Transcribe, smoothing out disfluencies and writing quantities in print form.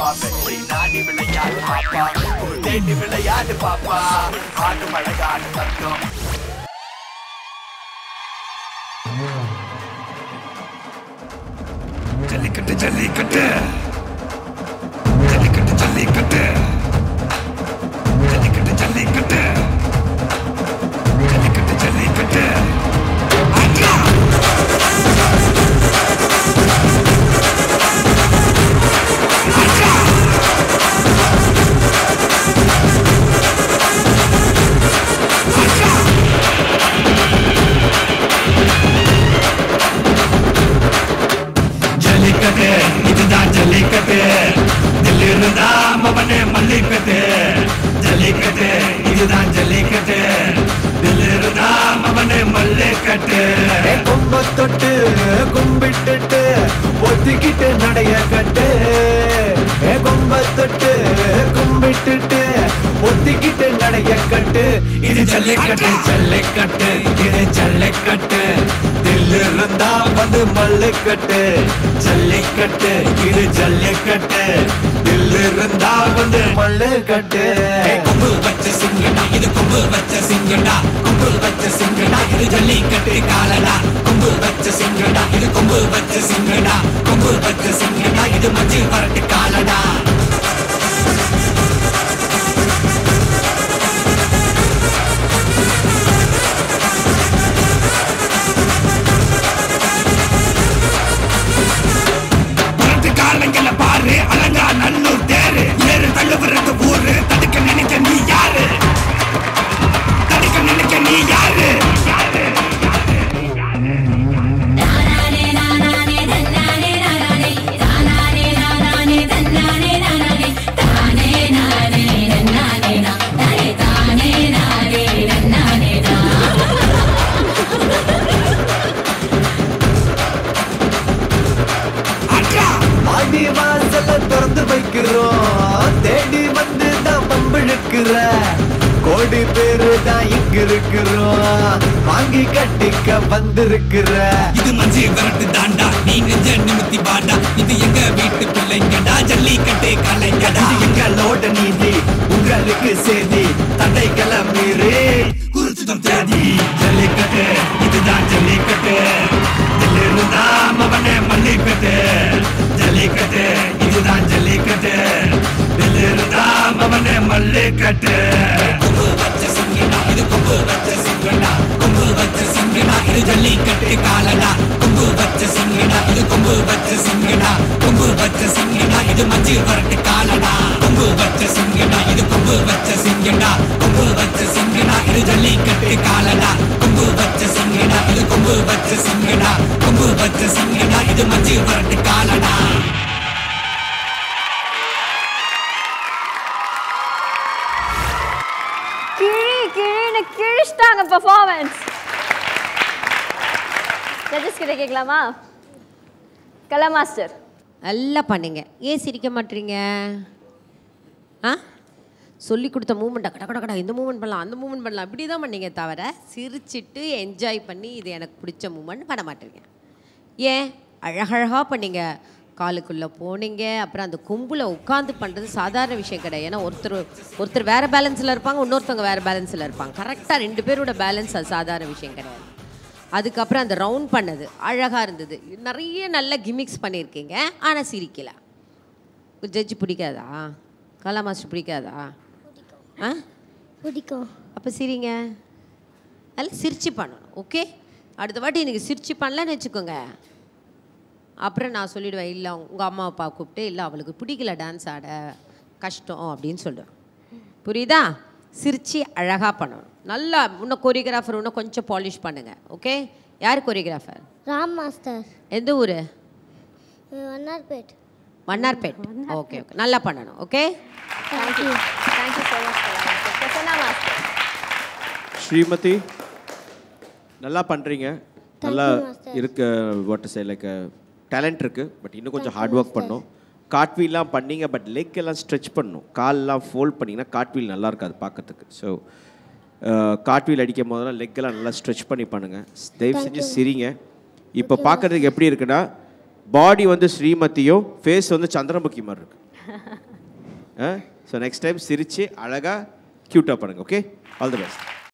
மாமே நாடி விளையாடு பாப்பா தேடி விளையாடு பாப்பா ஆடு மழகாடு தந்தோம் ஜல்லிக்கட்டு ஜல்லிக்கட்டு ஜல்லிக்கட்டு ஜல்லிக்கட்டு ஜல்லிக்கட்டு ஜல்லிக்கட்டு ஜல்லிக்கட்டு ஜல்லிக்கட்டு அட்ரா ஜல்லிக்கட்டு இதுதான் ஜல்லிக்கட்டு தில்லிருந்தா மவனே மல்லிக்கட்டு ஜல்லிக்கட்டு இதுதான் ஜல்லிக்கட்டு தில்லிருந்தா மவனே மல்லிக்கட்டு கொம்ப தொட்டு கும்பிட்டுட்டு ஒத்திக்கிட்டு நடைய கட்டு கொம்ப தொட்டு கும்பிட்டுட்டு ஒத்திக்கிட்டு நடைய கட்டு இது ஜல்லிக்கட்டு ஜல்லிக்கட்டு இது ஜல்லிக்கட்டு தில்லிருந்தா வந்து மல்லிக்கட்டு ஜல்லிக்கட்டு இது ஜல்லிக்கட்டு தில்லிருந்தா வந்து மல்லிக்கட்டு கொம்பு வச்ச சிங்கடா இது கொம்பு வச்ச சிங்கடா கொம்பு வச்ச சிங்கடா இது ஜல்லிக்கட்டு காலடா கொம்பு வச்ச சிங்கடா இது கொம்பு வச்ச சிங்கடா கொம்பு வச்ச சிங்கடா இது மஞ்சு வரட்டு காலடா பாரு அலங்கா நல்லூர் தேரு ஏறு தள்ளுவரது ஊரு தடுக்க நினைக்க நீ யாரு தடுக்க நினைக்க நீ யாரு திறந்து வைக்கிறோம் தேடி வந்து தான் பம்பிழுக்கிற கோடி பேரு தான் இங்க இருக்கிறோம் வாங்கி கட்டிக்க வந்திருக்கிற இது மஞ்சி விரட்டு தாண்டா நீ நெஞ்ச நிமித்தி பாண்டா இது எங்க வீட்டு பிள்ளைங்கடா ஜல்லிக்கட்டு கலைஞடா எங்களோட நீதி உங்களுக்கு செய்தி தடைகளை மீறி குறிச்சுதான் தேதி ஜல்லிக்கட்டு இதுதான் ஜல்லிக்கட்டு தில்லிருந்தா மவனே மல்லிக்கட்டு ஜல்லிக்கட்டு இதுதான் ஜல்லிக்கட்டு தில்லிருந்தா மவனே மல்லிக்கட்டு கொம்பு வச்ச சிங்கடா இது கொம்பு வச்ச சிங்கடா கொம்பு வச்ச சிங்கடா இது ஜல்லிக்கட்டு காலடா கொம்பு வச்ச சிங்கடா இது கொம்பு வச்ச சிங்கடா கொம்பு வச்ச சிங்கடா இது மஞ்சு வரட்டு காலடா கொம்பு வச்ச சிங்கடா இது கொம்பு வச்ச சிங்கடா கொம்பு வச்ச சிங்கடா இது ஜல்லிக்கட்டு காலடா கொம்பு வச்ச சிங்கடா இது கொம்பு வச்ச சிங்கடா கொம்பு வச்ச சிங்கடா இது மஞ்சு வரட்டு காலடா கிழிச்சிட்டாங்க பெர்ஃபார்மன்ஸ். ஜட்ஜஸ் கிட்ட கேட்கலாமா? கலா மாஸ்டர் நல்லா பண்ணீங்க. ஏன் சிரிக்க மாட்டீங்க? ஆ சொல்லி கொடுத்த மூமெண்ட்டை கட கட கட இந்த மூமெண்ட் பண்ணலாம் அந்த மூமெண்ட் பண்ணலாம் இப்படி தான் பண்ணீங்க தவிர சிரிச்சிட்டு என்ஜாய் பண்ணி இது எனக்கு பிடிச்ச மூமெண்ட் பண்ண மாட்டீங்க. ஏன் அழகழகாக பண்ணீங்க. காலுக்குள்ளே போனீங்க. அப்புறம் அந்த கொம்பில் உட்காந்து பண்ணுறது சாதாரண விஷயம் கிடையாது. ஏன்னா ஒருத்தர் வேறு பேலன்ஸில் இருப்பாங்க, இன்னொருத்தவங்க வேறு பேலன்ஸில் இருப்பாங்க. கரெக்டாக 2 பேரோட பேலன்ஸ் அது சாதாரண விஷயம் கிடையாது. அதுக்கப்புறம் அந்த ரவுண்ட் பண்ணது அழகாக இருந்தது. நிறைய நல்ல கிமிக்ஸ் பண்ணியிருக்கீங்க. ஆனால் சிரிக்கலை. ஜட்ஜி பிடிக்காதா? கலா மாஸ்டர் பிடிக்காதா? ஆ பிடிக்கும். அப்போ சிரிங்க. நல்லா சிரிச்சு பண்ணணும். ஓகே, அடுத்த வாட்டி எனக்கு சிரிச்சு பண்ணலன்னு வச்சுக்கோங்க, அப்புறம் நான் சொல்லிவிடுவேன், இல்லை உங்கள் அம்மா அப்பா கூப்பிட்டு இல்லை அவளுக்கு பிடிக்கல டான்ஸ் ஆட கஷ்டம் அப்படின்னு சொல்லுவேன். புரியுதா? சிரித்து அழகாக பண்ணணும். நல்லா இன்னும் கொரியோகிராஃபர் இன்னும் கொஞ்சம் பாலிஷ் பண்ணுங்கள். ஓகே, யார் கொரியோகிராஃபர்? ராம் மாஸ்டர். எந்த ஊர்? வண்ணார்பேட். வண்ணார்பேட். ஓகே ஓகே, நல்லா பண்ணணும். Okay, thank you thank you so much. Prasanna master. Srimathi நல்லா பண்ணுறீங்க. நல்லா இருக்கு. What to say, like talent இருக்குது. பட் இன்னும் கொஞ்சம் ஹார்ட் ஒர்க் பண்ணணும். காட்வீல்லாம் பண்ணீங்க, பட் லெக் எல்லாம் ஸ்ட்ரெச் பண்ணணும். கால்லாம் ஃபோல்ட் பண்ணிங்கன்னா காட்வீல் நல்லா இருக்காது பார்க்கறதுக்கு. ஸோ காட்வீல் அடிக்கும் போதெல்லாம் லெக்கெல்லாம் நல்லா ஸ்ட்ரெச் பண்ணி பண்ணுங்கள். தயவு செஞ்சு சிரிங்க. இப்போ பார்க்குறதுக்கு எப்படி இருக்குன்னா, பாடி வந்து ஸ்ரீமதியும் ஃபேஸ் வந்து சந்திரமுகி மாதிரி இருக்குது. ஸோ நெக்ஸ்ட் டைம் சிரிச்சு அழகாக க்யூட்டாக பண்ணுங்க. Okay, all the best.